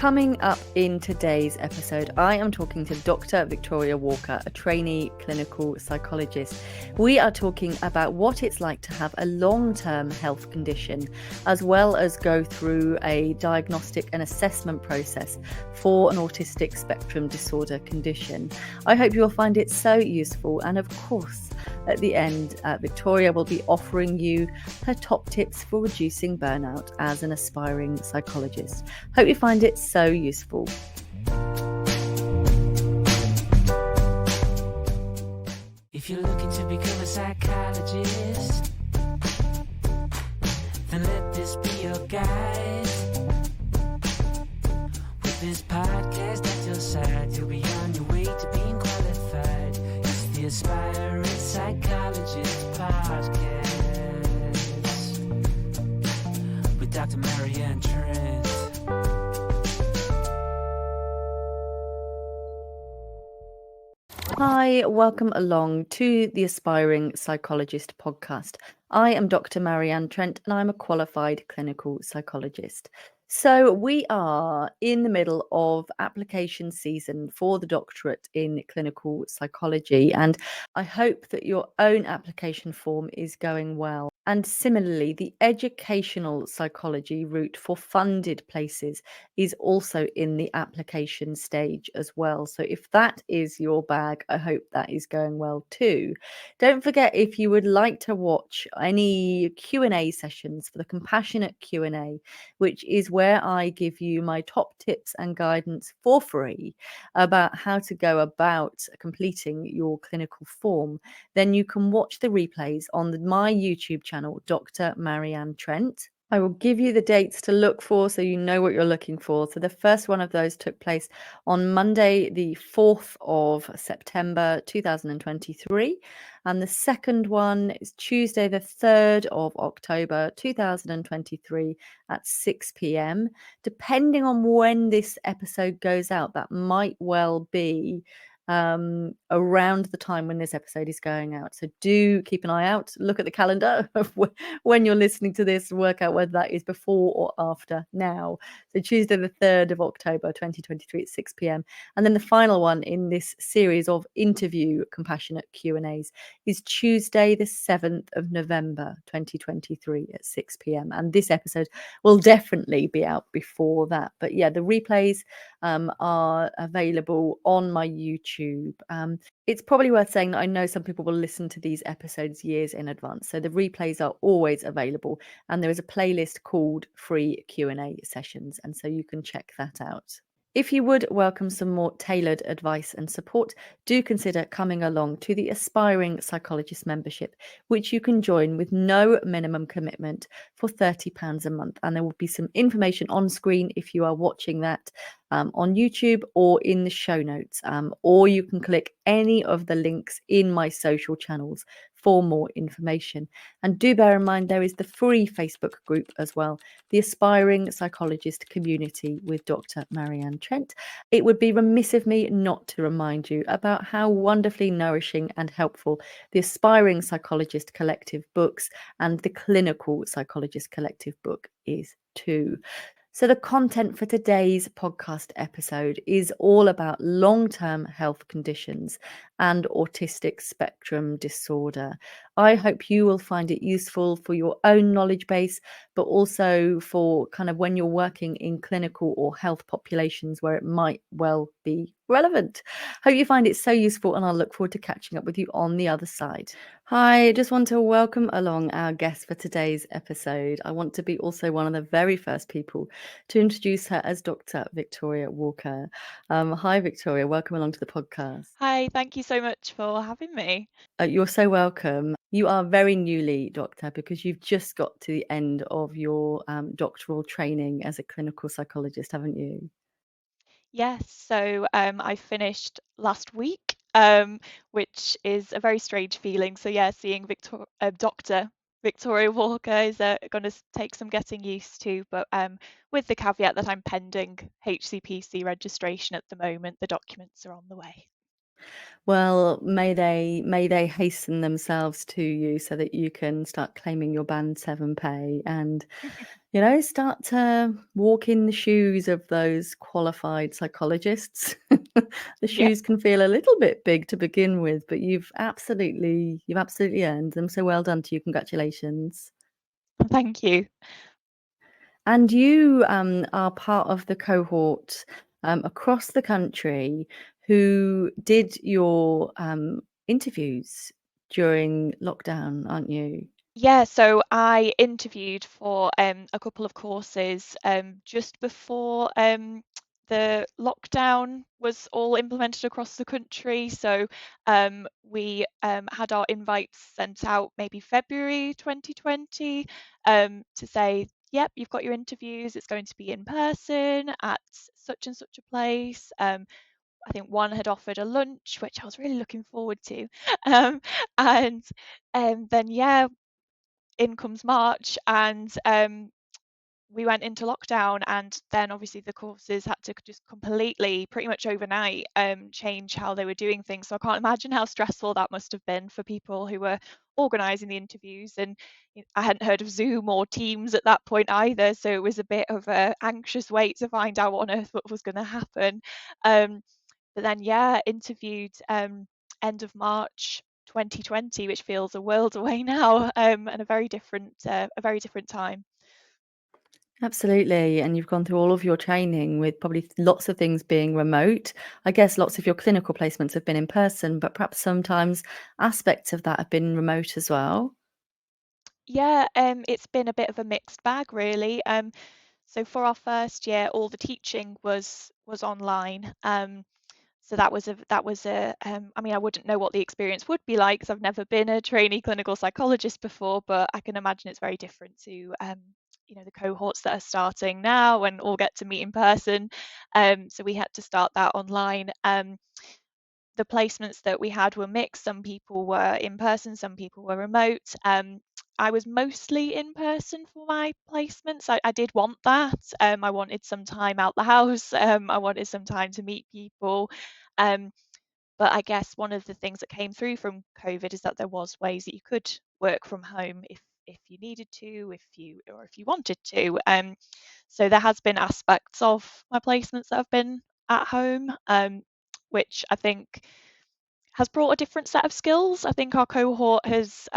Coming up in today's episode, I am talking to Dr. Victoria Walker, a trainee clinical psychologist. We are talking about what it's like to have a long-term health condition, as well as go through a diagnostic and assessment process for an autistic spectrum disorder condition. I hope you'll find it so useful. And of course, at the end, Victoria will be offering you her top tips for reducing burnout as an aspiring psychologist. Hope you find it so useful. If you're looking to become a psychologist, then let this be your guide. With this podcast at your side, you'll be on your way to being qualified. It's the Aspiring Psychologist Podcast with Dr. Marianne Trent. Hi, welcome along to the Aspiring Psychologist podcast. I am Dr. Marianne Trent and I'm a qualified clinical psychologist. So we are in the middle of application season for the doctorate in clinical psychology, and I hope that your own application form is going well. And similarly, the educational psychology route for funded places is also in the application stage as well. So if that is your bag, I hope that is going well too. Don't forget, if you would like to watch any Q&A sessions for the Compassionate Q&A, which is where I give you my top tips and guidance for free about how to go about completing your clinical form, then you can watch the replays on my YouTube channel, Dr. Marianne Trent. I will give you the dates to look for so you know what you're looking for. So the first one of those took place on Monday, the 4th of September 2023. And the second one is Tuesday, the 3rd of October 2023 at 6 p.m. Depending on when this episode goes out, that might well be around the time when this episode is going out. So do keep an eye out, look at the calendar of when you're listening to this, work out whether that is before or after now. So Tuesday the 3rd of October 2023 at 6 p.m. And then the final one in this series of interview compassionate Q&As is Tuesday the 7th of November 2023 at 6 p.m. And this episode will definitely be out before that. But yeah, the replays are available on my YouTube. It's probably worth saying that I know some people will listen to these episodes years in advance, so the replays are always available, and there is a playlist called Free Q&A Sessions, and so you can check that out. If you would welcome some more tailored advice and support, do consider coming along to the Aspiring Psychologist membership, which you can join with no minimum commitment for £30 a month. And there will be some information on screen if you are watching that on YouTube or in the show notes, or you can click any of the links in my social channels for more information. And do bear in mind, there is the free Facebook group as well, the Aspiring Psychologist Community with Dr. Marianne Trent. It would be remiss of me not to remind you about how wonderfully nourishing and helpful the Aspiring Psychologist Collective books and the Clinical Psychologist Collective book is too. So the content for today's podcast episode is all about long-term health conditions and autistic spectrum disorder. I hope you will find it useful for your own knowledge base, but also for kind of when you're working in clinical or health populations where it might well be relevant. Hope you find it so useful, and I'll look forward to catching up with you on the other side. Hi, I just want to welcome along our guest for today's episode. I want to be also one of the very first people to introduce her as Dr. Victoria Walker. Hi, Victoria. Welcome along to the podcast. Hi, thank you so much for having me. You're so welcome. You are very newly doctor because you've just got to the end of your doctoral training as a clinical psychologist, haven't you? Yes, so I finished last week, which is a very strange feeling. So yeah, seeing Dr. Victoria Walker is going to take some getting used to, but with the caveat that I'm pending HCPC registration at the moment, the documents are on the way. Well, may they hasten themselves to you so that you can start claiming your Band 7 pay and, start to walk in the shoes of those qualified psychologists. The Yeah, shoes can feel a little bit big to begin with, but you've absolutely earned them. So well done to you. Congratulations. thank you. And you are part of the cohort across the country who did your interviews during lockdown, aren't you? Yeah, so I interviewed for a couple of courses just before the lockdown was all implemented across the country. So we had our invites sent out maybe February 2020 to say, yep, you've got your interviews. It's going to be in person at such and such a place. I think one had offered a lunch, which I was really looking forward to. Um, and then, yeah, in comes March, and we went into lockdown, and then obviously the courses had to just completely, pretty much overnight, change how they were doing things. So I can't imagine how stressful that must have been for people who were organising the interviews. And I hadn't heard of Zoom or Teams at that point either, so it was a bit of a anxious wait to find out what on earth what was going to happen. Um, but then, yeah, interviewed end of March 2020, which feels a world away now, and a very different time. Absolutely. And you've gone through all of your training with probably lots of things being remote. I guess lots of your clinical placements have been in person, but perhaps sometimes aspects of that have been remote as well. Yeah, it's been a bit of a mixed bag, really. So for our first year, all the teaching was online. So I mean, I wouldn't know what the experience would be like because I've never been a trainee clinical psychologist before, but I can imagine it's very different to the cohorts that are starting now and all get to meet in person. So we had to start that online. The placements that we had were mixed. Some people were in person, some people were remote. I was mostly in person for my placements. I did want that. I wanted some time out the house. I wanted some time to meet people. Um, but I guess one of the things that came through from COVID is that there was ways that you could work from home if you needed to, if you wanted to. So there has been aspects of my placements that have been at home, which I think has brought a different set of skills. I think our cohort has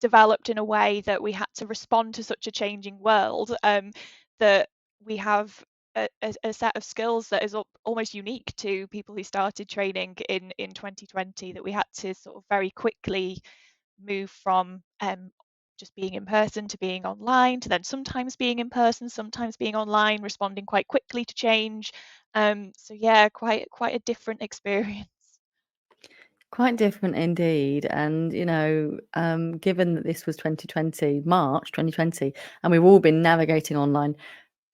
developed in a way that we had to respond to such a changing world, that we have a set of skills that is almost unique to people who started training in 2020, that we had to sort of very quickly move from just being in person to being online, to then sometimes being in person, sometimes being online, responding quite quickly to change. So yeah, quite a different experience. Quite different indeed. And, given that this was 2020, March 2020, and we've all been navigating online,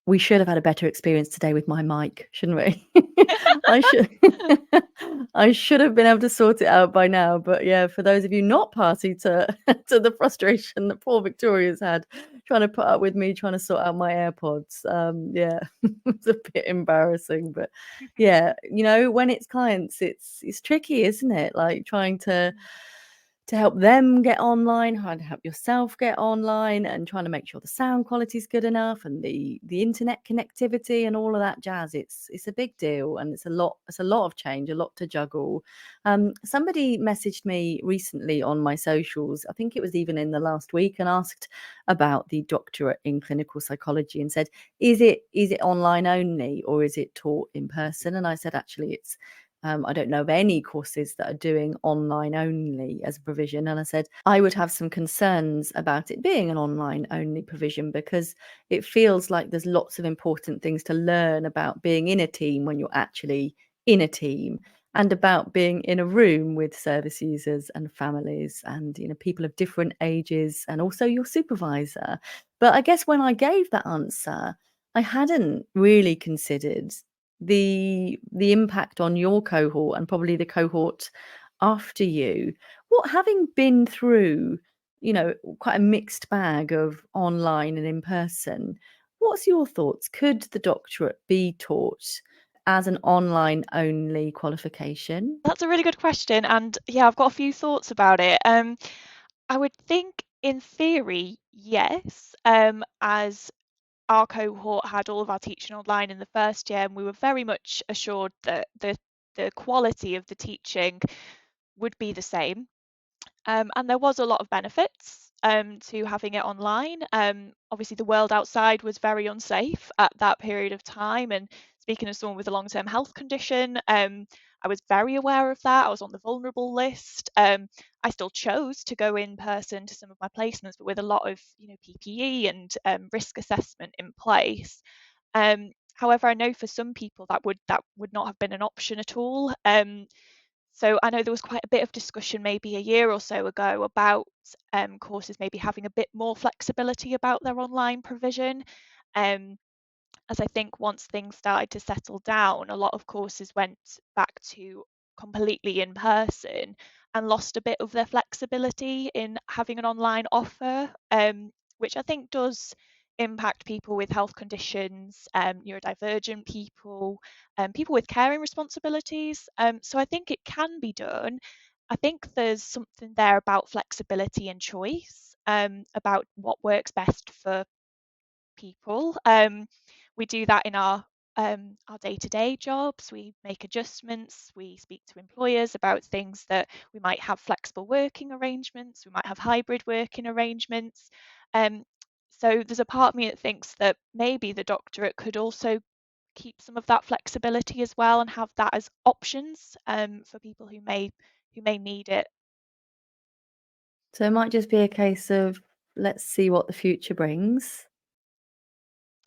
we should have had a better experience today with my mic, shouldn't we? I should I should have been able to sort it out by now. But yeah, for those of you not party to to the frustration that poor Victoria's had trying to put up with me trying to sort out my AirPods. Yeah, it's a bit embarrassing. But yeah, when it's clients, it's tricky, isn't it? Like trying to help them get online, trying to help yourself get online, and trying to make sure the sound quality is good enough and the internet connectivity and all of that jazz. It's a big deal, and it's a lot of change, a lot to juggle. Somebody messaged me recently on my socials, I think it was even in the last week, and asked about the doctorate in clinical psychology and said, is it online only or is it taught in person? And I said, actually, I don't know of any courses that are doing online only as a provision. And I said, I would have some concerns about it being an online only provision because it feels like there's lots of important things to learn about being in a team when you're actually in a team, and about being in a room with service users and families and people of different ages and also your supervisor. But I guess when I gave that answer, I hadn't really considered the impact on your cohort and probably the cohort after you. What, having been through, quite a mixed bag of online and in person, what's your thoughts? Could the doctorate be taught as an online only qualification? That's a really good question, and yeah, I've got a few thoughts about it. I would think in theory, yes, as our cohort had all of our teaching online in the first year, and we were very much assured that the quality of the teaching would be the same. And there was a lot of benefits to having it online. Obviously, the world outside was very unsafe at that period of time. And speaking as someone with a long-term health condition, I was very aware of that. I was on the vulnerable list. I still chose to go in person to some of my placements, but with a lot of PPE and risk assessment in place. However, I know for some people that would not have been an option at all. So I know there was quite a bit of discussion maybe a year or so ago about courses maybe having a bit more flexibility about their online provision. Um, as I think once things started to settle down, a lot of courses went back to completely in person and lost a bit of their flexibility in having an online offer, which I think does impact people with health conditions, neurodivergent people, people with caring responsibilities. So I think it can be done. I think there's something there about flexibility and choice, about what works best for people. We do that in our day-to-day jobs. We make adjustments. We speak to employers about things that we might have flexible working arrangements. We might have hybrid working arrangements. Um, so there's a part of me that thinks that maybe the doctorate could also keep some of that flexibility as well and have that as options for people who may need it. So it might just be a case of let's see what the future brings.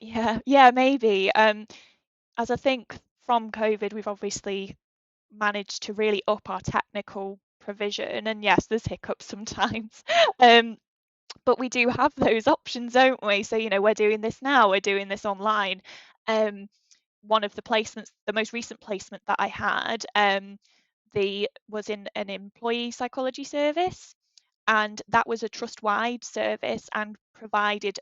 Yeah, maybe. As I think from COVID, we've obviously managed to really up our technical provision. And yes, there's hiccups sometimes. Um, but we do have those options, don't we? So, we're doing this now, we're doing this online. Um, One of the placements, the most recent placement that I had, the was in an employee psychology service, and that was a trust-wide service and provided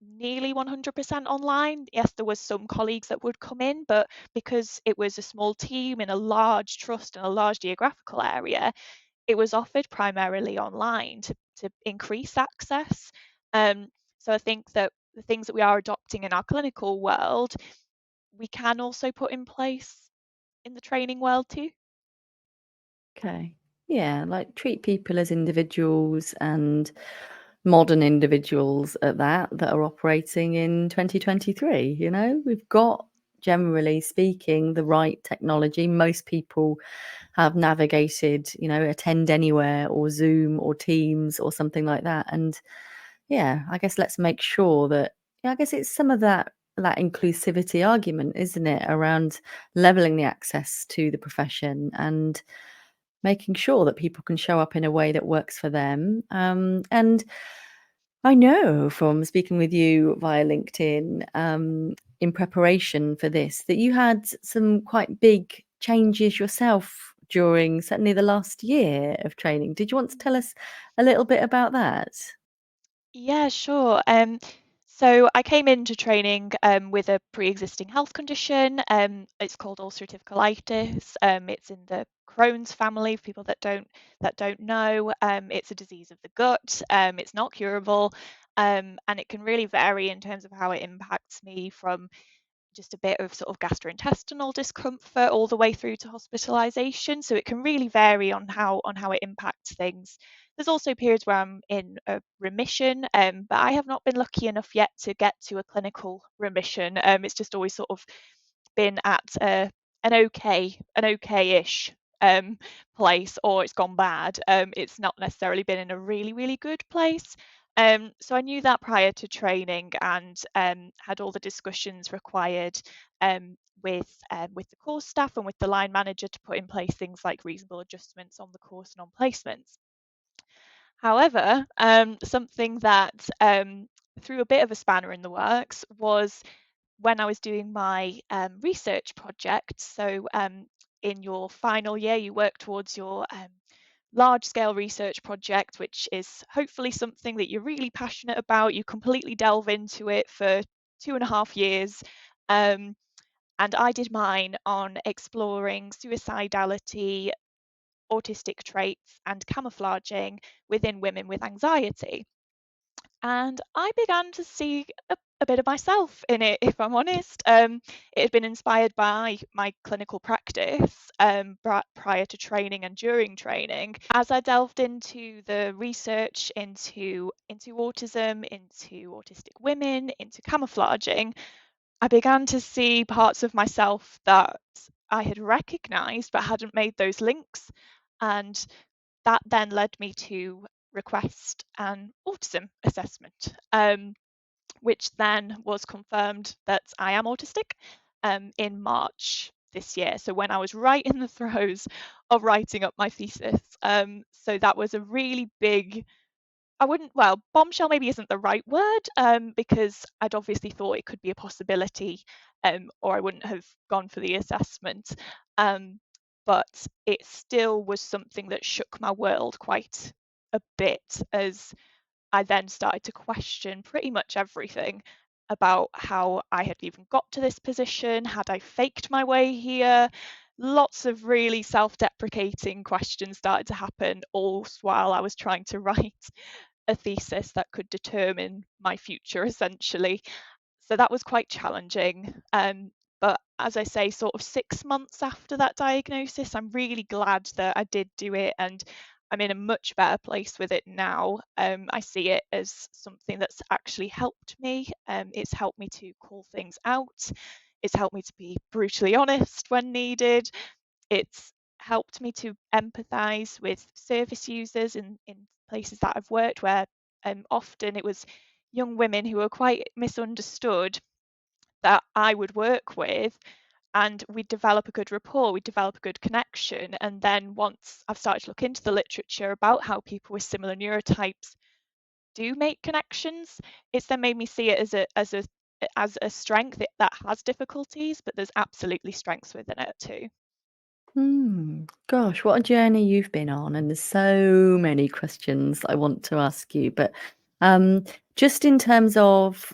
nearly 100% online. Yes, there was some colleagues that would come in, but because it was a small team in a large trust and a large geographical area, it was offered primarily online to increase access. Um, so I think that the things that we are adopting in our clinical world, we can also put in place in the training world too. Okay. Yeah, like treat people as individuals and modern individuals at that are operating in 2023. We've got, generally speaking, the right technology. Most people have navigated, Attend Anywhere or Zoom or Teams or something like that. And yeah, I guess let's make sure that, yeah, I guess it's some of that inclusivity argument, isn't it, around leveling the access to the profession and making sure that people can show up in a way that works for them. And I know from speaking with you via LinkedIn, in preparation for this, that you had some quite big changes yourself during certainly the last year of training. Did you want to tell us a little bit about that? Yeah, sure. So I came into training with a pre-existing health condition. It's called ulcerative colitis. It's in the Crohn's family. For people that don't know, it's a disease of the gut. It's not curable, and it can really vary in terms of how it impacts me, from just a bit of sort of gastrointestinal discomfort all the way through to hospitalization. So it can really vary on how it impacts things. There's also periods where I'm in a remission, but I have not been lucky enough yet to get to a clinical remission. It's just always sort of been at an okay-ish place, or it's gone bad. It's not necessarily been in a really, really good place. So I knew that prior to training, and had all the discussions required with the course staff and with the line manager to put in place things like reasonable adjustments on the course and on placements. However, something that threw a bit of a spanner in the works was when I was doing my research project. So in your final year, you work towards your large scale research project, which is hopefully something that you're really passionate about. You completely delve into it for 2.5 years. Um, And I did mine on exploring suicidality, autistic traits, and camouflaging within women with anxiety. And I began to see a bit of myself in it, if I'm honest. It had been inspired by my clinical practice prior to training and during training. As I delved into the research into autism, into autistic women, into camouflaging, I began to see parts of myself that I had recognized but hadn't made those links. And that then led me to request an autism assessment, which then was confirmed that I am autistic in March this year. So when I was right in the throes of writing up my thesis. So that was a really big, bombshell maybe isn't the right word, because I'd obviously thought it could be a possibility, or I wouldn't have gone for the assessment. But it still was something that shook my world quite a bit, as I then started to question pretty much everything about how I had even got to this position. Had I faked my way here? Lots of really self-deprecating questions started to happen, all while I was trying to write a thesis that could determine my future, essentially. So that was quite challenging. But as I say, sort of 6 months after that diagnosis, I'm really glad that I did do it, and I'm in a much better place with it now. I see it as something that's actually helped me. It's helped me to call things out. It's helped me to be brutally honest when needed. It's helped me to empathize with service users in places that I've worked, where often it was young women who were quite misunderstood that I would work with, and we'd develop a good rapport, we'd develop a good connection. And then once I've started to look into the literature about how people with similar neurotypes do make connections, it's then made me see it as a strength that has difficulties, but there's absolutely strengths within it too. Gosh, what a journey you've been on, and there's so many questions I want to ask you. But just in terms of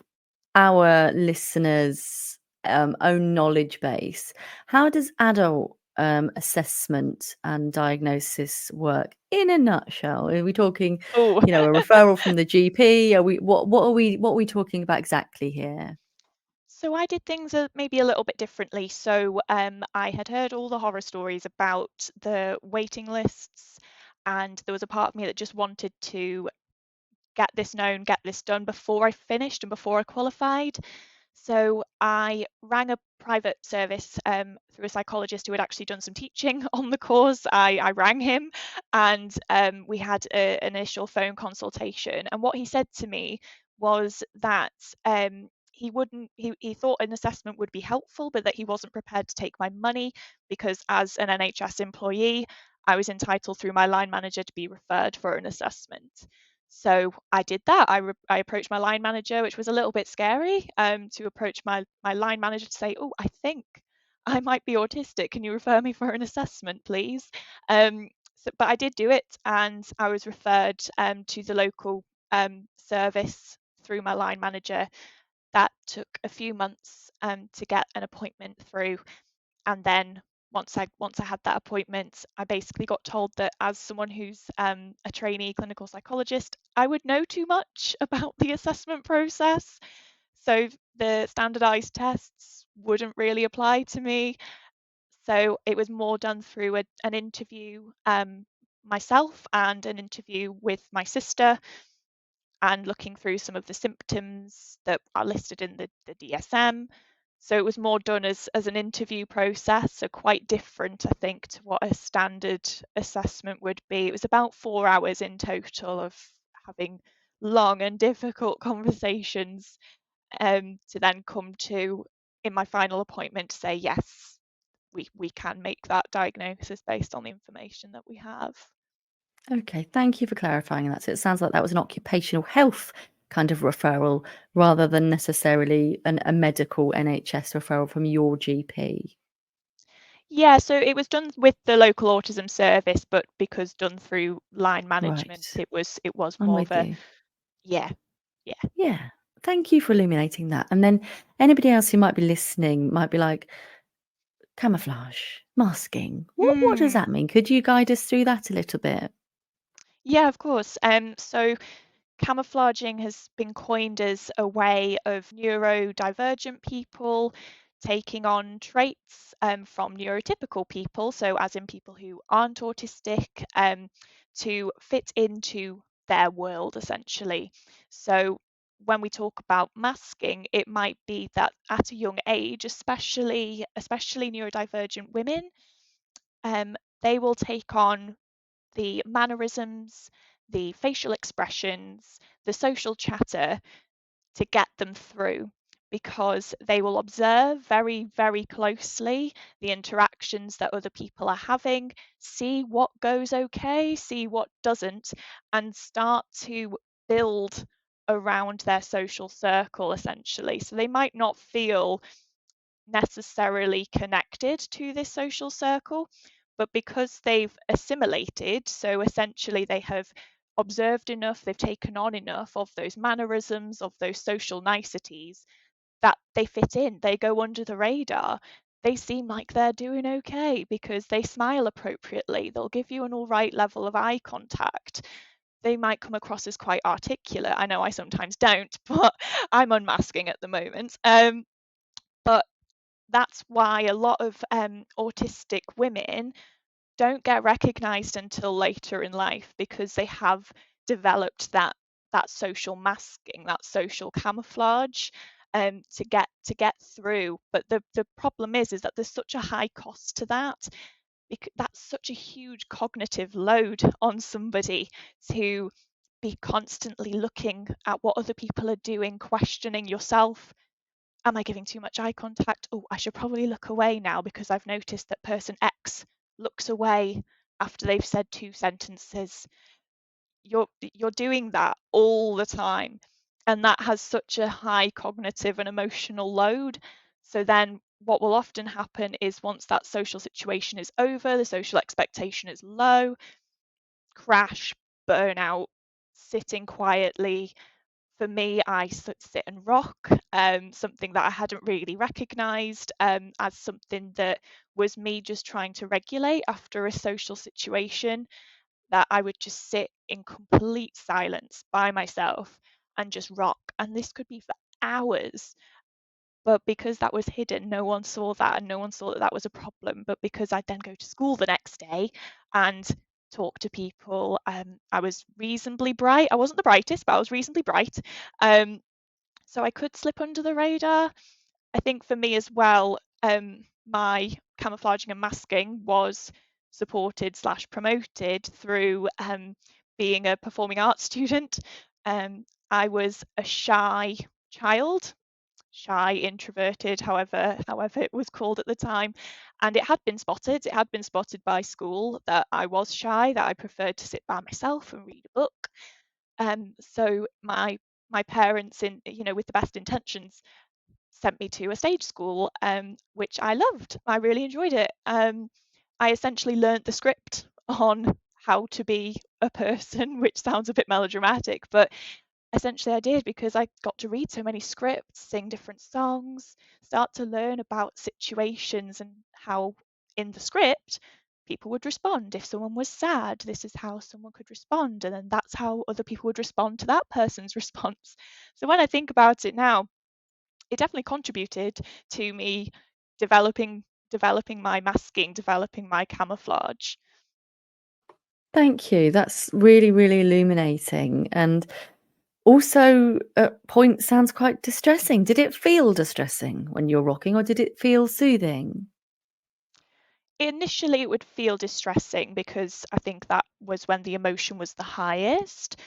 our listeners' own knowledge base, how does adult assessment and diagnosis work in a nutshell? Are we talking, Oh, a referral from the GP? Are we what are we talking about exactly here? so I did things maybe a little bit differently. So I had heard all the horror stories about the waiting lists, and there was a part of me that just wanted to get this known, get this done before I finished and before I qualified. So I rang a private service through a psychologist who had actually done some teaching on the course. I rang him, and we had an initial phone consultation. And what he said to me was that he thought an assessment would be helpful, but that he wasn't prepared to take my money because as an NHS employee, I was entitled through my line manager to be referred for an assessment. So I did that. I approached my line manager, which was a little bit scary, to approach my line manager to say, "Oh, I think I might be autistic. Can you refer me for an assessment, please?" But I did do it, and I was referred to the local service through my line manager. That took a few months to get an appointment through, and then once I had that appointment, I basically got told that as someone who's a trainee clinical psychologist, I would know too much about the assessment process. So the standardized tests wouldn't really apply to me. So it was more done through an interview myself and an interview with my sister, and looking through some of the symptoms that are listed in the DSM. So it was more done as an interview process, so quite different, I think, to what a standard assessment would be. It was about 4 hours in total of having long and difficult conversations, to then come to, in my final appointment, to say, yes, we can make that diagnosis based on the information that we have. Okay, thank you for clarifying that. So it sounds like that was an occupational health kind of referral rather than necessarily a medical NHS referral from your GP. Yeah, so it was done with the local autism service, but because done through line management, Right. it was I'm more of with a you. yeah, yeah. Yeah. Thank you for illuminating that. And then anybody else who might be listening might be like, Camouflage, masking. What does that mean? Could you guide us through that a little bit? Yeah, of course. So camouflaging has been coined as a way of neurodivergent people taking on traits from neurotypical people, so as in people who aren't autistic, to fit into their world essentially. So when we talk about masking, it might be that at a young age, especially neurodivergent women, they will take on the mannerisms, the facial expressions, the social chatter to get them through, because they will observe very, very closely the interactions that other people are having, see what goes okay, see what doesn't, and start to build around their social circle essentially. So they might not feel necessarily connected to this social circle, but because they've assimilated, so essentially they have observed enough, they've taken on enough of those mannerisms, of those social niceties, that they fit in, they go under the radar. They seem like they're doing okay because they smile appropriately, they'll give you an all right level of eye contact. They might come across as quite articulate. I know I sometimes don't, but I'm unmasking at the moment. But that's why a lot of autistic women don't get recognized until later in life, because they have developed that social masking, that social camouflage, to get through. But the problem is that there's such a high cost to that, because that's such a huge cognitive load on somebody to be constantly looking at what other people are doing, questioning yourself. Am I giving too much eye contact? Oh, I should probably look away now because I've noticed that person X looks away after they've said two sentences. You're doing that all the time, and that has such a high cognitive and emotional load. So then what will often happen is, once that social situation is over, the social expectation is low, crash, burnout, sitting quietly. For me, I sit and rock, something that I hadn't really recognised as something that was me just trying to regulate after a social situation, that I would just sit in complete silence by myself and just rock. And this could be for hours. But because that was hidden, no one saw that, and no one saw that that was a problem. But because I'd then go to school the next day and talk to people, I was reasonably bright. I wasn't the brightest, but I was reasonably bright. So I could slip under the radar. I think for me as well, my camouflaging and masking was supported / promoted through being a performing arts student. I was a shy child, shy, introverted, however it was called at the time, and it had been spotted. It had been spotted by school that I was shy, that I preferred to sit by myself and read a book. So my parents, in with the best intentions, sent me to a stage school, which I loved. I really enjoyed it. I essentially learnt the script on how to be a person, which sounds a bit melodramatic, but essentially I did, because I got to read so many scripts, sing different songs, start to learn about situations and how in the script people would respond. If someone was sad, this is how someone could respond, and then that's how other people would respond to that person's response. So when I think about it now, it definitely contributed to me developing my masking, developing my camouflage. Thank you. That's really, really illuminating. And also, at points, sounds quite distressing. Did it feel distressing when you're rocking, or did it feel soothing? Initially, it would feel distressing because I think that was when the emotion was the highest.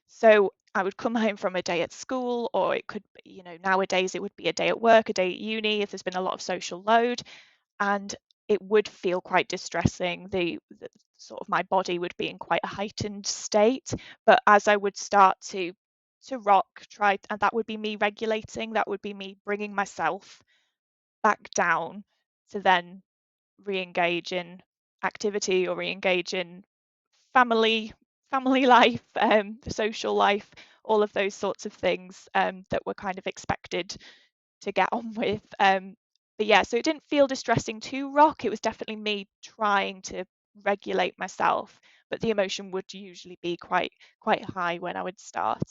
So I would come home from a day at school, or it could be, nowadays it would be a day at work, a day at uni, if there's been a lot of social load, and it would feel quite distressing. The sort of, my body would be in quite a heightened state. But as I would start to rock, and that would be me regulating, that would be me bringing myself back down to then re-engage in activity, or re-engage in family life, social life, all of those sorts of things that were kind of expected to get on with. yeah, so it didn't feel distressing to rock. It was definitely me trying to regulate myself, but the emotion would usually be quite high when I would start.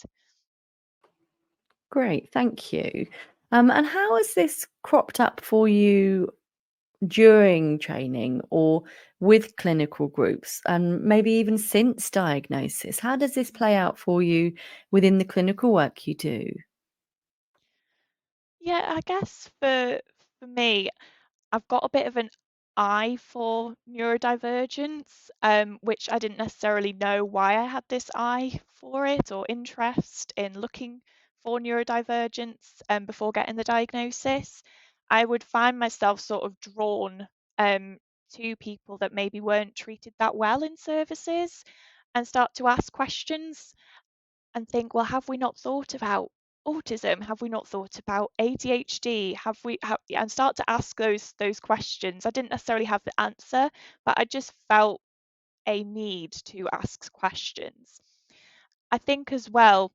Great, thank you. And how has this cropped up for you during training or with clinical groups, and maybe even since diagnosis? How does this play out for you within the clinical work you do? Yeah, I guess for me, I've got a bit of an eye for neurodivergence, which I didn't necessarily know why I had this eye for it or interest in looking for neurodivergence before getting the diagnosis. I would find myself sort of drawn to people that maybe weren't treated that well in services and start to ask questions and think, well, have we not thought about autism? Have we not thought about ADHD? And start to ask those questions. I didn't necessarily have the answer, but I just felt a need to ask questions. I think as well,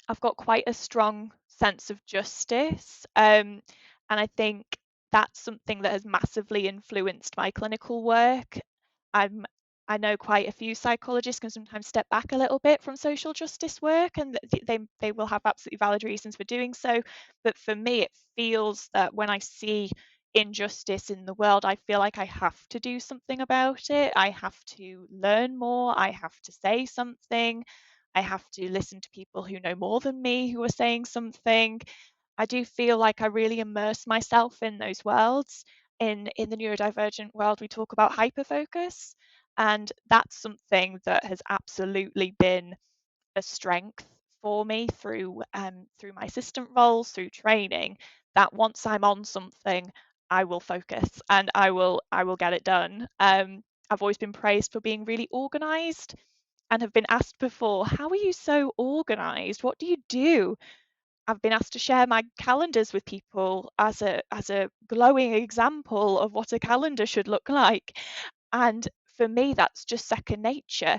I've got quite a strong sense of justice. And I think that's something that has massively influenced my clinical work. I'm I know quite a few psychologists can sometimes step back a little bit from social justice work, and they will have absolutely valid reasons for doing so. But for me, it feels that when I see injustice in the world, I feel like I have to do something about it. I have to learn more. I have to say something. I have to listen to people who know more than me who are saying something. I do feel like I really immerse myself in those worlds. In the neurodivergent world, we talk about hyperfocus, and that's something that has absolutely been a strength for me through my assistant roles, through training. That once I'm on something, I will focus and I will get it done. I've always been praised for being really organised and have been asked before, how are you so organized? What do you do? I've been asked to share my calendars with people as a glowing example of what a calendar should look like. And for me, that's just second nature.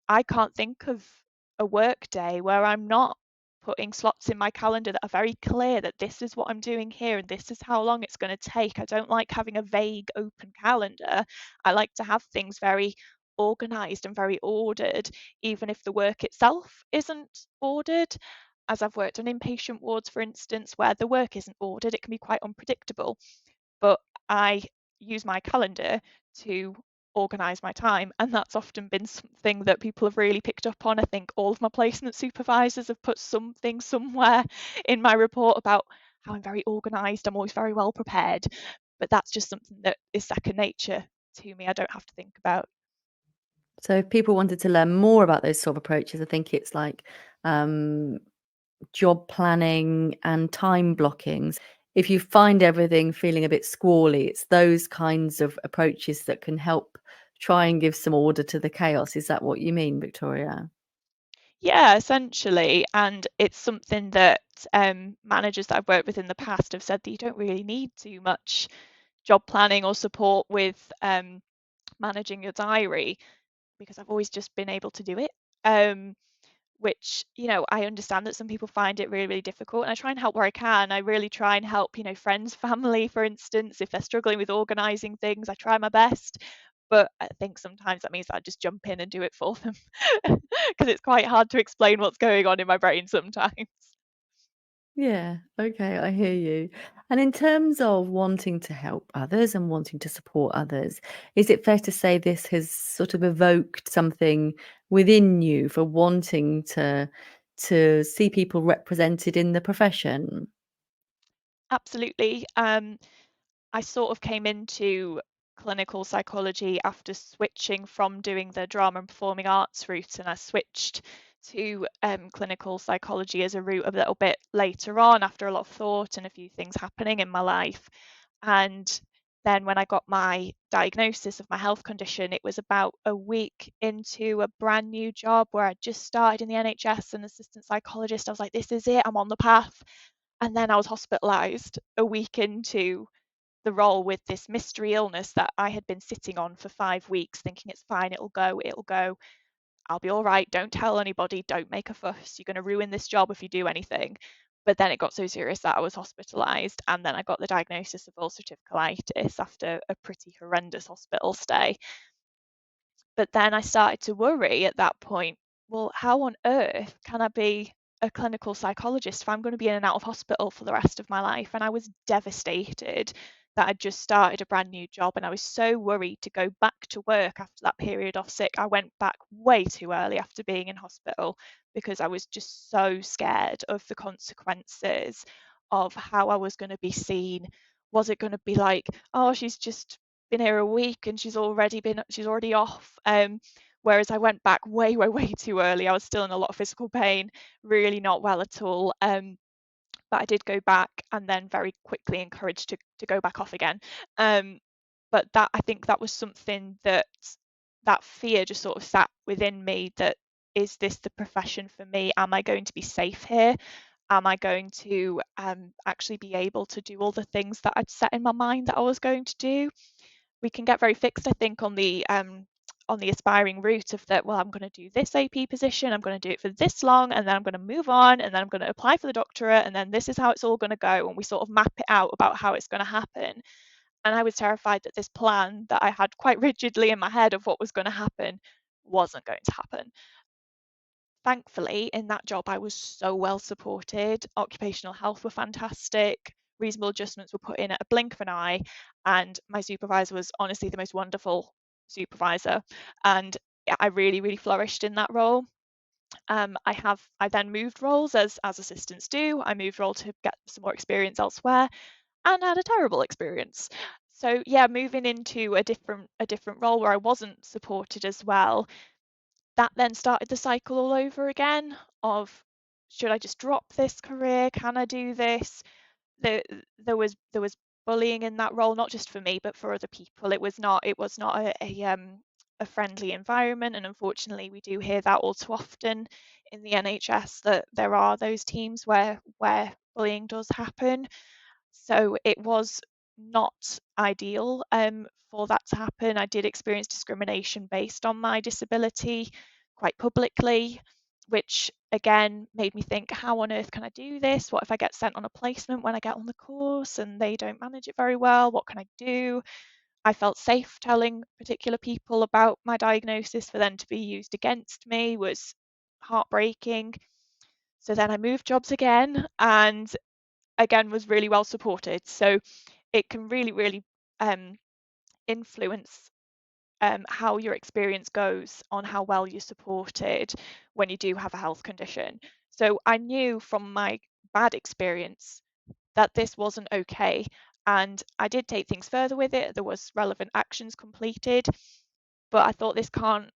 I can't think of a work day where I'm not putting slots in my calendar that are very clear that this is what I'm doing here and this is how long it's going to take. I don't like having a vague open calendar. I like to have things very organized and very ordered, even if the work itself isn't ordered. As I've worked on inpatient wards, for instance, where the work isn't ordered, it can be quite unpredictable. But I use my calendar to organize my time, and that's often been something that people have really picked up on. I think all of my placement supervisors have put something somewhere in my report about how I'm very organized, I'm always very well prepared, but that's just something that is second nature to me. I don't have to think about. So if people wanted to learn more about those sort of approaches, I think it's like um, job planning and time blockings. If you find everything feeling a bit squally, it's those kinds of approaches that can help try and give some order to the chaos. Is that what you mean, Victoria? Yeah, essentially. And it's something that managers that I've worked with in the past have said that you don't really need too much job planning or support with managing your diary, because I've always just been able to do it. Um, which, I understand that some people find it really, really difficult. And I try and help where I can. I really try and help, friends, family, for instance, if they're struggling with organizing things, I try my best. But I think sometimes that means that I just jump in and do it for them because it's quite hard to explain what's going on in my brain sometimes. Yeah, okay, I hear you. And in terms of wanting to help others and wanting to support others, is it fair to say this has sort of evoked something within you for wanting to see people represented in the profession? Absolutely. I sort of came into clinical psychology after switching from doing the drama and performing arts route, and I switched to clinical psychology as a route a little bit later on after a lot of thought and a few things happening in my life. And then when I got my diagnosis of my health condition, it was about a week into a brand new job where I just started in the NHS and assistant psychologist. I was like, this is it, I'm on the path. And then I was hospitalized a week into the role with this mystery illness that I had been sitting on for 5 weeks, thinking it's fine, it'll go, I'll be all right, don't tell anybody, don't make a fuss, you're going to ruin this job if you do anything. But then it got so serious that I was hospitalised, and then I got the diagnosis of ulcerative colitis after a pretty horrendous hospital stay. But then I started to worry at that point, well, how on earth can I be a clinical psychologist if I'm going to be in and out of hospital for the rest of my life? And I was devastated that I'd just started a brand new job, and I was so worried to go back to work after that period off sick. I went back way too early after being in hospital because I was just so scared of the consequences of how I was going to be seen. Was it going to be like, oh, she's just been here a week and she's already off? Whereas I went back way too early. I was still in a lot of physical pain, really not well at all. But I did go back, and then very quickly encouraged to go back off again. But that, I think that was something that fear just sort of sat within me, that is this the profession for me? Am I going to be safe here? Am I going to actually be able to do all the things that I'd set in my mind that I was going to do? We can get very fixed, I think, on the aspiring route of that, well, I'm going to do this AP position, I'm going to do it for this long, and then I'm going to move on, and then I'm going to apply for the doctorate, and then this is how it's all going to go. And we sort of map it out about how it's going to happen. And I was terrified that this plan that I had quite rigidly in my head of what was going to happen wasn't going to happen. Thankfully, in that job, I was so well supported. Occupational health were fantastic. Reasonable adjustments were put in at a blink of an eye. And my supervisor was honestly the most wonderful supervisor. And I really flourished in that role. I then moved roles as assistants do. I moved role to get some more experience elsewhere, and had a terrible experience. So yeah, moving into a different role where I wasn't supported as well, that then started the cycle all over again of, should I just drop this career? Can I do this? There was bullying in that role, not just for me, but for other people. It was not a friendly environment, and unfortunately we do hear that all too often in the NHS, that there are those teams where bullying does happen. So it was not ideal for that to happen. I did experience discrimination based on my disability quite publicly, which again made me think, how on earth can I do this? What if I get sent on a placement when I get on the course and they don't manage it very well? What can I do? I felt safe telling particular people about my diagnosis. For them to be used against me was heartbreaking. So then I moved jobs again, and again was really well supported. So it can really influence how your experience goes on how well you're supported when you do have a health condition. So I knew from my bad experience that this wasn't okay, and I did take things further with it. There was relevant actions completed, but I thought, this can't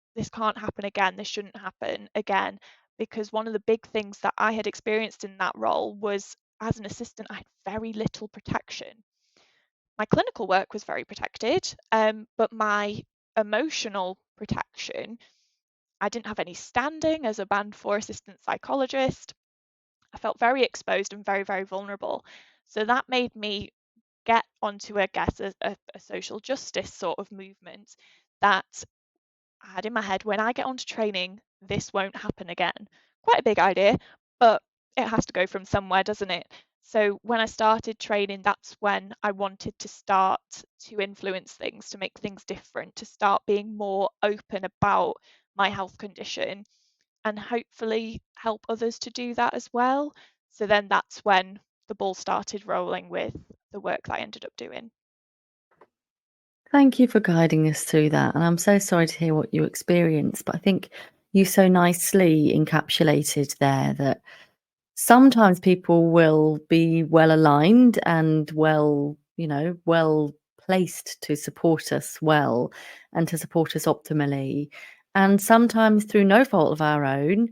happen again. This shouldn't happen again, because one of the big things that I had experienced in that role was, as an assistant, I had very little protection. My clinical work was very protected, but my emotional protection, I didn't have any standing as a band 4 assistant psychologist. I felt very exposed and very vulnerable. So that made me get onto, I guess, a social justice sort of movement, that I had in my head, when I get onto training, this won't happen again. Quite a big idea, but it has to go from somewhere, doesn't it? So when I started training, that's when I wanted to start to influence things, to make things different, to start being more open about my health condition, and hopefully help others to do that as well. So then that's when the ball started rolling with the work that I ended up doing. Thank you for guiding us through that. And I'm so sorry to hear what you experienced, but I think you so nicely encapsulated there that sometimes people will be well aligned and well placed to support us well and to support us optimally. And sometimes through no fault of our own,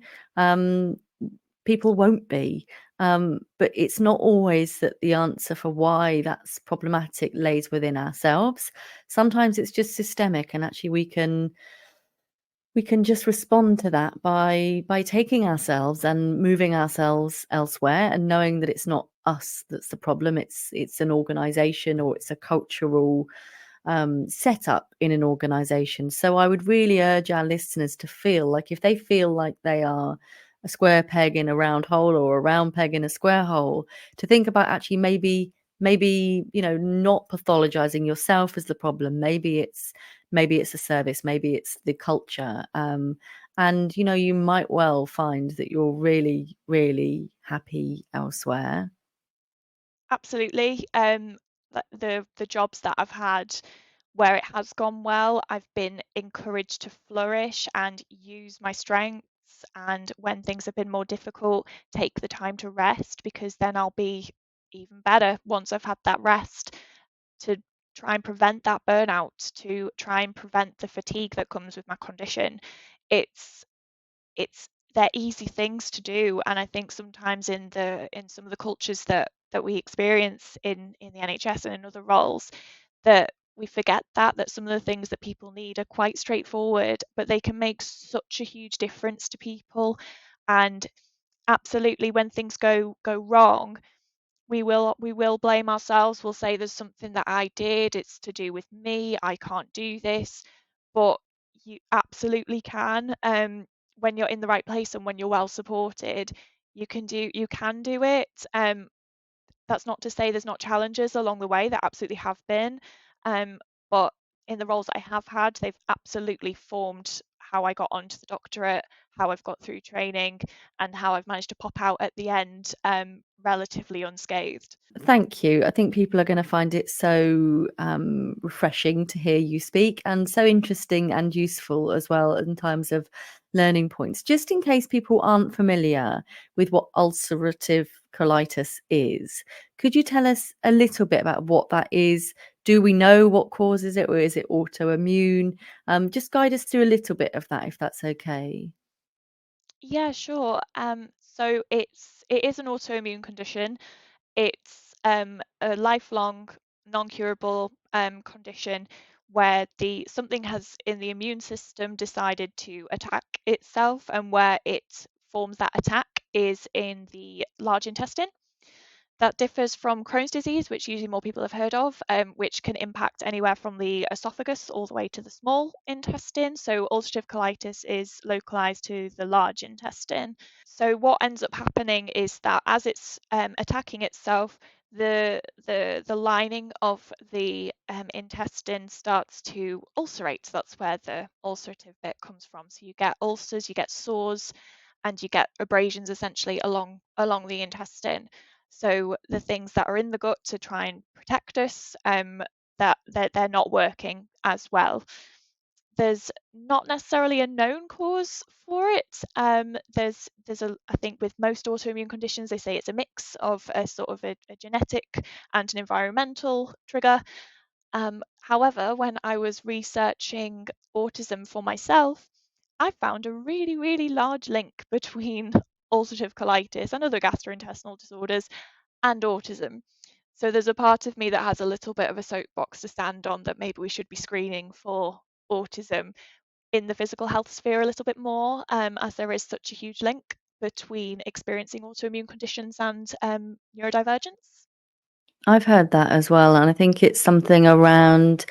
people won't be. But it's not always that the answer for why that's problematic lays within ourselves. Sometimes it's just systemic, and actually we can just respond to that by taking ourselves and moving ourselves elsewhere, and knowing that it's not us that's the problem. It's an organization, or it's a cultural setup in an organization. So I would really urge our listeners to feel like, if they feel like they are square peg in a round hole or a round peg in a square hole, to think about actually maybe not pathologizing yourself as the problem. Maybe it's a service, maybe it's the culture, and you might well find that you're really, really happy elsewhere. Absolutely. The jobs that I've had where it has gone well, I've been encouraged to flourish and use my strengths. And when things have been more difficult, take the time to rest, because then I'll be even better once I've had that rest, to try and prevent that burnout, to try and prevent the fatigue that comes with my condition. It's they're easy things to do, and I think sometimes in some of the cultures that we experience in the NHS and in other roles, that we forget that some of the things that people need are quite straightforward, but they can make such a huge difference to people. And absolutely, when things go wrong, we will blame ourselves. We'll say there's something that I did, it's to do with me, I can't do this. But you absolutely can. When you're in the right place and when you're well supported, you can do it. That's not to say there's not challenges along the way. There absolutely have been. But in the roles that I have had, they've absolutely formed how I got onto the doctorate, how I've got through training, and how I've managed to pop out at the end relatively unscathed. Thank you. I think people are going to find it so refreshing to hear you speak, and so interesting and useful as well in terms of learning points. Just in case people aren't familiar with what ulcerative colitis is, could you tell us a little bit about what that is? Do we know what causes it, or is it autoimmune? Just guide us through a little bit of that, if that's okay. Yeah, sure. So it is an autoimmune condition. It's a lifelong, non-curable condition where the something has in the immune system decided to attack itself, and where it forms that attack is in the large intestine. That differs from Crohn's disease, which usually more people have heard of, which can impact anywhere from the esophagus all the way to the small intestine. So ulcerative colitis is localized to the large intestine. So what ends up happening is that as it's attacking itself, the lining of the intestine starts to ulcerate. So that's where the ulcerative bit comes from. So you get ulcers, you get sores, and you get abrasions essentially along the intestine. So the things that are in the gut to try and protect us, that they're not working as well. There's not necessarily a known cause for it. There's I think with most autoimmune conditions, they say it's a mix of a sort of a genetic and an environmental trigger. However, when I was researching autism for myself, I found a really, really large link between ulcerative colitis and other gastrointestinal disorders and autism. So there's a part of me that has a little bit of a soapbox to stand on, that maybe we should be screening for autism in the physical health sphere a little bit more, as there is such a huge link between experiencing autoimmune conditions and neurodivergence. I've heard that as well, and I think it's something around.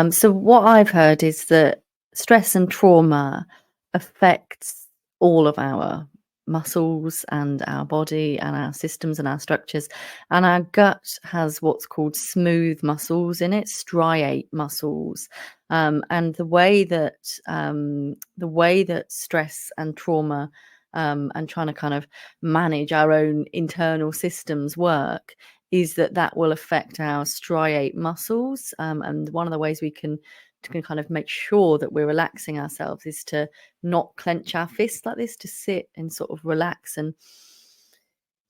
So what I've heard is that stress and trauma affects all of our muscles and our body and our systems and our structures, and our gut has what's called smooth muscles in it, striate muscles, and the way that stress and trauma and trying to kind of manage our own internal systems work is that will affect our striate muscles. And one of the ways we can kind of make sure that we're relaxing ourselves is to not clench our fists like this, to sit and sort of relax and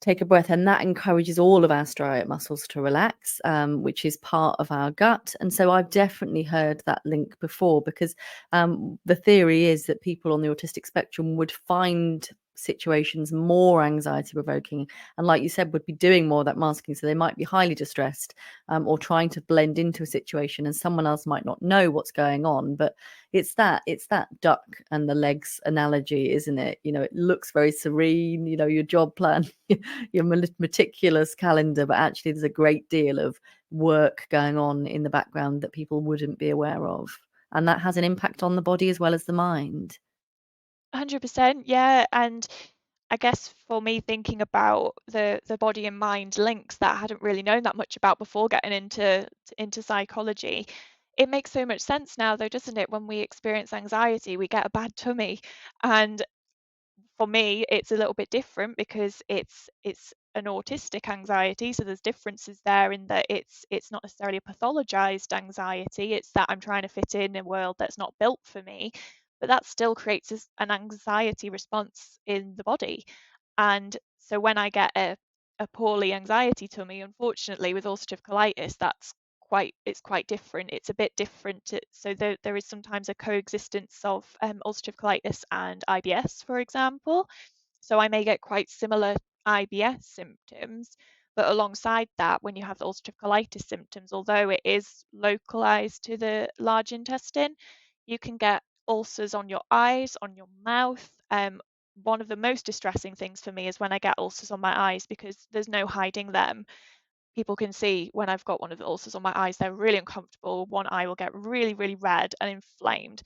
take a breath. And that encourages all of our striate muscles to relax, which is part of our gut. And so I've definitely heard that link before, because the theory is that people on the autistic spectrum would find situations more anxiety provoking, and like you said, would be doing more of that masking. So they might be highly distressed, or trying to blend into a situation, and someone else might not know what's going on. But it's that duck and the legs analogy, isn't it? It looks very serene, your job plan, your meticulous calendar, but actually there's a great deal of work going on in the background that people wouldn't be aware of, and that has an impact on the body as well as the mind. 100%, yeah. And I guess for me, thinking about the body and mind links that I hadn't really known that much about before getting into psychology, it makes so much sense now, though, doesn't it? When we experience anxiety, we get a bad tummy, and for me, it's a little bit different because it's an autistic anxiety, so there's differences there in that it's not necessarily a pathologized anxiety. It's that I'm trying to fit in a world that's not built for me, but that still creates an anxiety response in the body. And so when I get a poorly anxiety tummy, unfortunately, with ulcerative colitis, it's quite different. It's a bit different. So there is sometimes a coexistence of ulcerative colitis and IBS, for example. So I may get quite similar IBS symptoms, but alongside that, when you have the ulcerative colitis symptoms, although it is localized to the large intestine, you can get ulcers on your eyes, on your mouth. One of the most distressing things for me is when I get ulcers on my eyes because there's no hiding them. People can see when I've got one of the ulcers on my eyes, they're really uncomfortable. One eye will get really, really red and inflamed,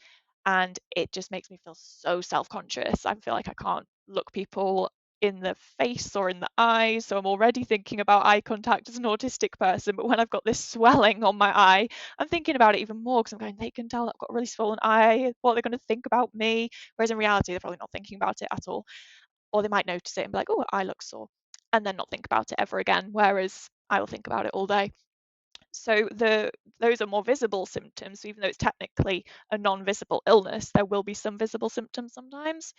and it just makes me feel so self-conscious. I feel like I can't look people in the face or in the eyes, so I'm already thinking about eye contact as an autistic person. But when I've got this swelling on my eye, I'm thinking about it even more because I'm going, they can tell I've got a really swollen eye. What are they going to think about me? Whereas in reality, they're probably not thinking about it at all, or they might notice it and be like, oh, eye looks sore, and then not think about it ever again. Whereas I will think about it all day. So those are more visible symptoms. So even though it's technically a non-visible illness, there will be some visible symptoms sometimes.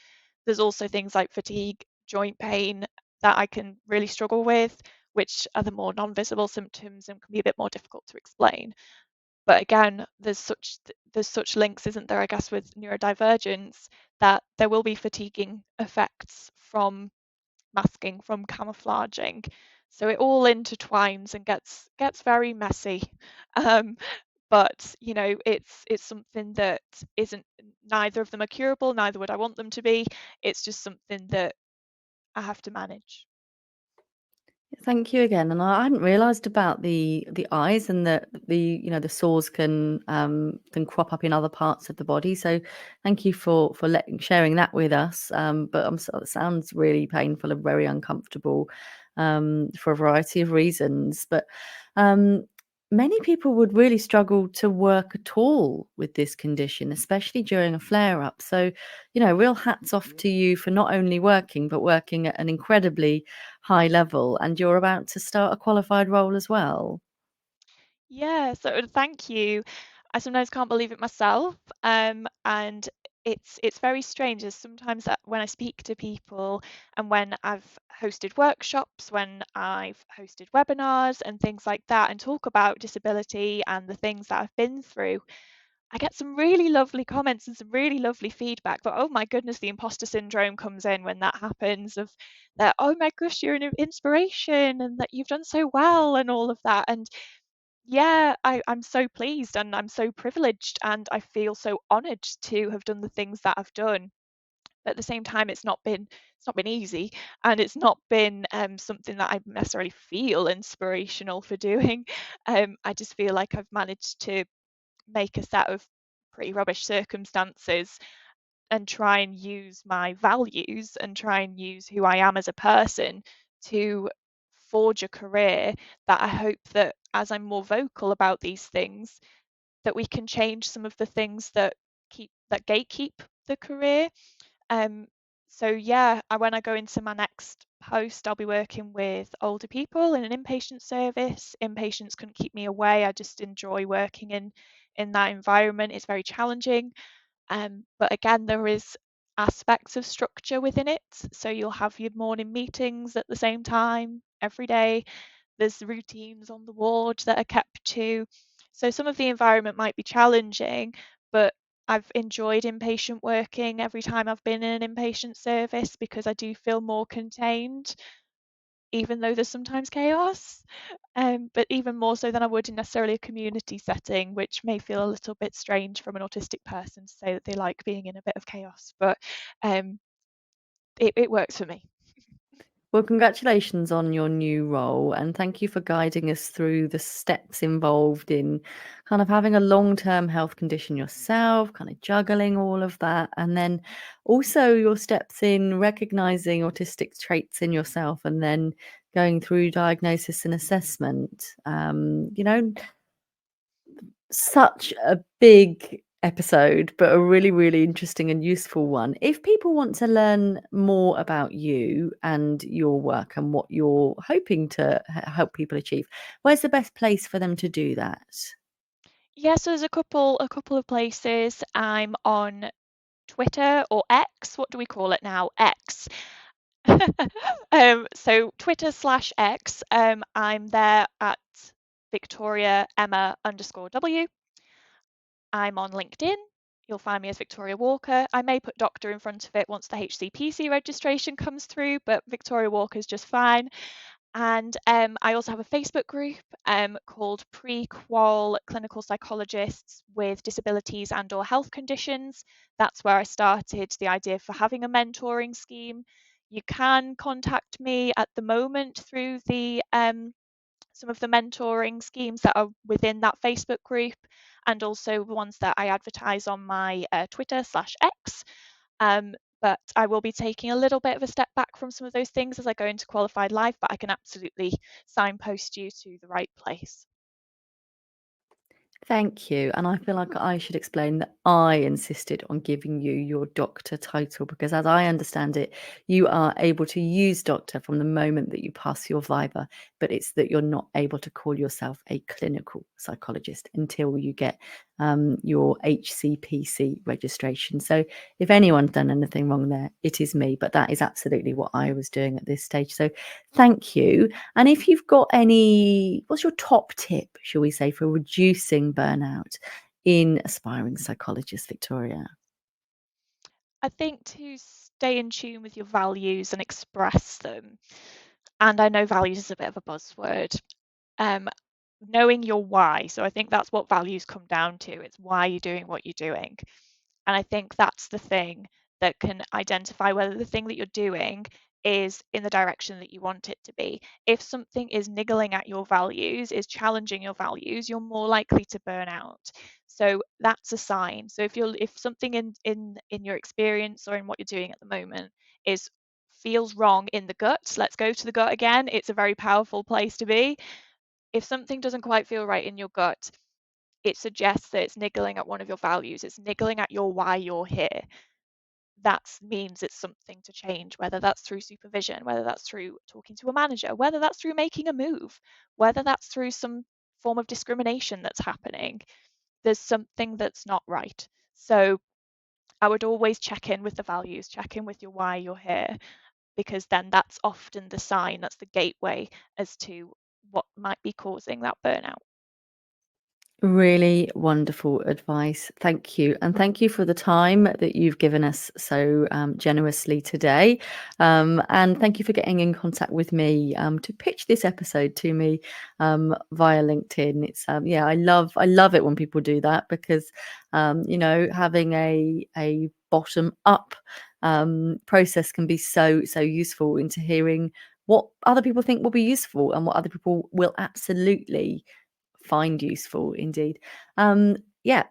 There's also things like fatigue, joint pain that I can really struggle with, which are the more non-visible symptoms and can be a bit more difficult to explain. But again, there's such links, isn't there, I guess, with neurodivergence, that there will be fatiguing effects from masking, from camouflaging. So it all intertwines and gets very messy. Um, but it's something that isn't, neither of them are curable, neither would I want them to be. It's just something that I have to manage. Thank you again. And I hadn't realised about the eyes and the sores can crop up in other parts of the body. So thank you for sharing that with us. But it sounds really painful and very uncomfortable for a variety of reasons. But many people would really struggle to work at all with this condition, especially during a flare-up. So, real hats off to you for not only working, but working at an incredibly high level. And you're about to start a qualified role as well. Yeah, so thank you. I sometimes can't believe it myself, and it's very strange. As sometimes that when I speak to people, and when I've hosted workshops, when I've hosted webinars and things like that, and talk about disability and the things that I've been through, I get some really lovely comments and some really lovely feedback. But oh my goodness, the imposter syndrome comes in when that happens. Of that, oh my gosh, you're an inspiration, and that you've done so well, and all of that. And yeah, I'm so pleased and I'm so privileged and I feel so honoured to have done the things that I've done. But at the same time, it's not been easy, and it's not been something that I necessarily feel inspirational for doing. I just feel like I've managed to make a set of pretty rubbish circumstances and try and use my values and try and use who I am as a person to forge a career that I hope that as I'm more vocal about these things, that we can change some of the things that gatekeep the career. Um, so yeah, when I go into my next post, I'll be working with older people in an inpatient service. Inpatients couldn't keep me away. I just enjoy working in that environment. It's very challenging. But again, there is aspects of structure within it. So you'll have your morning meetings at the same time every day. There's routines on the ward that are kept to. So some of the environment might be challenging, but I've enjoyed inpatient working every time I've been in an inpatient service because I do feel more contained, even though there's sometimes chaos. But even more so than I would in necessarily a community setting, which may feel a little bit strange from an autistic person to say that they like being in a bit of chaos, but it works for me. Well, congratulations on your new role, and thank you for guiding us through the steps involved in kind of having a long-term health condition yourself, kind of juggling all of that, and then also your steps in recognizing autistic traits in yourself and then going through diagnosis and assessment. Such a big episode, but a really, really interesting and useful one. If people want to learn more about you and your work and what you're hoping to help people achieve, where's the best place for them to do that? Yeah, so there's a couple of places. I'm on Twitter or X. What do we call it now? X. So Twitter/X. I'm there at Victoria Emma _W. I'm on LinkedIn. You'll find me as Victoria Walker. I may put doctor in front of it once the HCPC registration comes through, but Victoria Walker is just fine. And I also have a Facebook group called Pre-Qual Clinical Psychologists with Disabilities and/or Health Conditions. That's where I started the idea for having a mentoring scheme. You can contact me at the moment through the some of the mentoring schemes that are within that Facebook group, and also the ones that I advertise on my Twitter/X. But I will be taking a little bit of a step back from some of those things as I go into qualified life, but I can absolutely signpost you to the right place. Thank you. And I feel like I should explain that I insisted on giving you your doctor title because, as I understand it, you are able to use doctor from the moment that you pass your Viva, but it's that you're not able to call yourself a clinical psychologist until you get your HCPC registration. So, if anyone's done anything wrong there, it is me, but that is absolutely what I was doing at this stage. So, thank you. And if you've got what's your top tip, shall we say, for reducing burnout in aspiring psychologists, Victoria? I think to stay in tune with your values and express them. And I know values is a bit of a buzzword. Um, Knowing your why. So I think that's what values come down to. It's why you're doing what you're doing. And I think that's the thing that can identify whether the thing that you're doing is in the direction that you want it to be. If something is niggling at your values, is challenging your values, you're more likely to burn out. So that's a sign. So if something in your experience or in what you're doing at the moment is feels wrong in the gut, let's go to the gut again. It's a very powerful place to be. If something doesn't quite feel right in your gut, it suggests that it's niggling at one of your values. It's niggling at your why you're here. That means it's something to change, whether that's through supervision, whether that's through talking to a manager, whether that's through making a move, whether that's through some form of discrimination that's happening. There's something that's not right. So I would always check in with the values, check in with your why you're here, because then that's often the sign, that's the gateway as to what might be causing that burnout. Really wonderful advice. Thank you. And thank you for the time that you've given us so generously today. And thank you for getting in contact with me to pitch this episode to me via LinkedIn. It's I love it when people do that because having a bottom up process can be so useful into hearing what other people think will be useful and what other people will absolutely find useful indeed.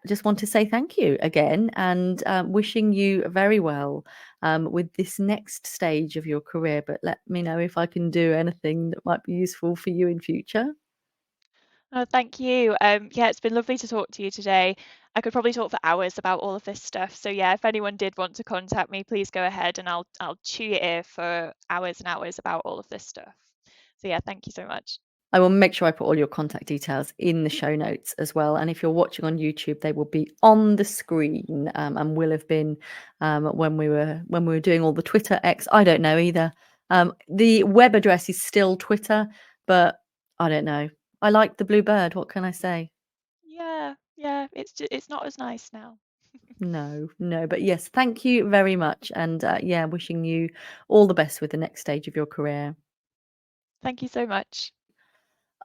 Just want to say thank you again and wishing you very well with this next stage of your career. But let me know if I can do anything that might be useful for you in future. Oh, thank you. Yeah, it's been lovely to talk to you today. I could probably talk for hours about all of this stuff. So yeah, if anyone did want to contact me, please go ahead and I'll chew your ear for hours and hours about all of this stuff. So yeah, thank you so much. I will make sure I put all your contact details in the show notes as well. And if you're watching on YouTube, they will be on the screen and will have been when we were doing all the Twitter X. I don't know either. The web address is still Twitter, but I don't know. I like the blue bird. What can I say? Yeah, it's not as nice now. No. But yes, thank you very much. And wishing you all the best with the next stage of your career. Thank you so much.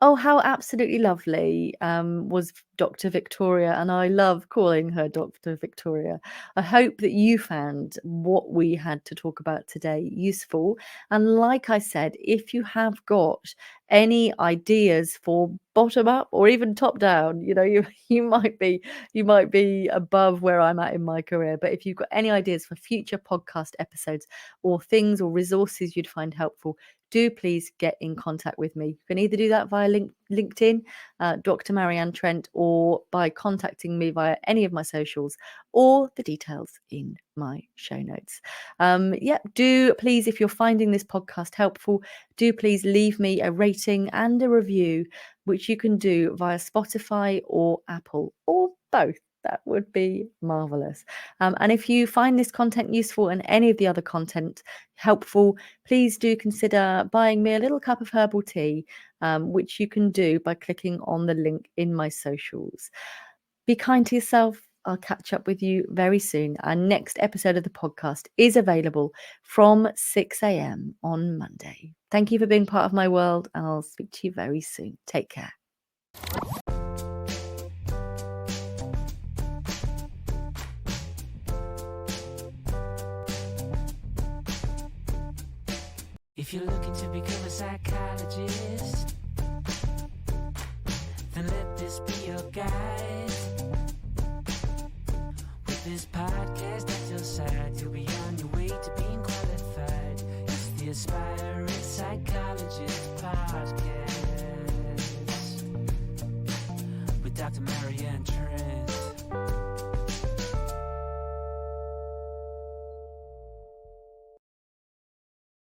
Oh, how absolutely lovely was Dr. Victoria, and I love calling her Dr. Victoria. I hope that you found what we had to talk about today useful. And like I said, if you have got any ideas for bottom up or even top down, you might be above where I'm at in my career, but if you've got any ideas for future podcast episodes or things or resources you'd find helpful, do please get in contact with me. You can either do that via LinkedIn, Dr. Marianne Trent, or by contacting me via any of my socials, or the details in my show notes. Do please, if you're finding this podcast helpful, do please leave me a rating and a review, which you can do via Spotify or Apple, or both. That would be marvelous. And if you find this content useful and any of the other content helpful, please do consider buying me a little cup of herbal tea, which you can do by clicking on the link in my socials. Be kind to yourself. I'll catch up with you very soon. Our next episode of the podcast is available from 6 a.m. on Monday. Thank you for being part of my world, and I'll speak to you very soon. Take care. If you're looking to become a psychologist, then let this be your guide. With this podcast at your side, you'll be on your way to being qualified. It's the Aspiring Psychologist podcast with Dr. Marianne